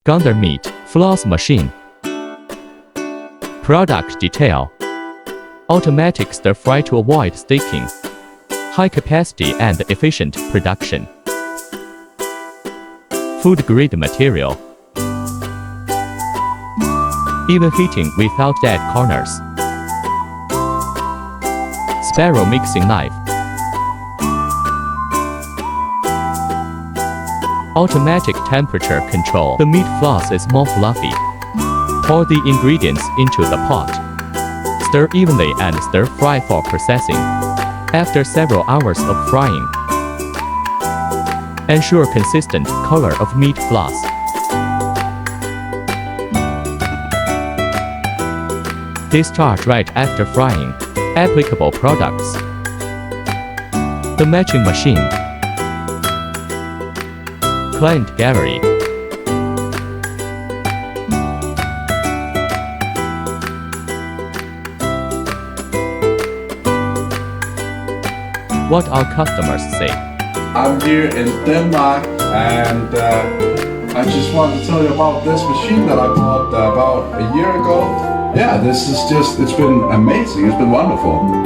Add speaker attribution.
Speaker 1: Gunner Meat, Floss Machine. Product detail. Automatic stir fry to avoid sticking. High capacity and efficient production. Food grade material. Even heating without dead corners. Spiral mixing knife. Automatic temperature control. The meat floss is more fluffy. Pour the ingredients into the pot. Stir evenly and stir fry for processing. After several hours of frying, ensure consistent color of meat floss. Discharge right after frying. Applicable products. The matching machine. Client gallery. What our customers say.
Speaker 2: I'm here in Denmark, and I just wanted to tell you about this machine that I bought about a year ago. Yeah, it's been amazing, it's been wonderful.